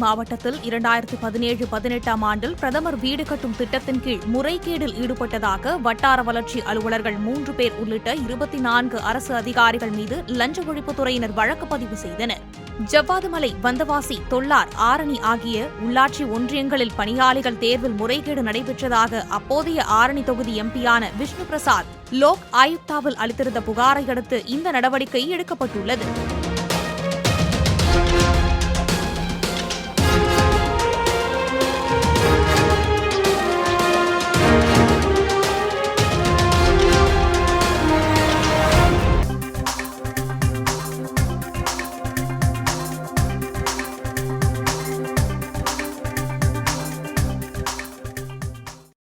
மாவட்டத்தில் 2017-18 ஆண்டில் பிரதமர் வீடு கட்டும் திட்டத்தின் கீழ் முறைகேடில் ஈடுபட்டதாக வட்டார வளர்ச்சி அலுவலர்கள் 3 பேர் உள்ளிட்ட 24 அரசு அதிகாரிகள் மீது லஞ்ச ஒழிப்புத்துறையினர் வழக்கு பதிவு செய்தனர். ஜவ்வாதுமலை, வந்தவாசி, தொல்லார், ஆரணி ஆகிய உள்ளாட்சி ஒன்றியங்களில் பணியாளர்கள் தேர்வில் முறைகேடு நடைபெற்றதாக அப்போதைய ஆரணி தொகுதி எம்பியான விஷ்ணு பிரசாத் லோக் ஆயுக்தாவில் அளித்திருந்த புகாரை அடுத்து இந்த நடவடிக்கை எடுக்கப்பட்டுள்ளது.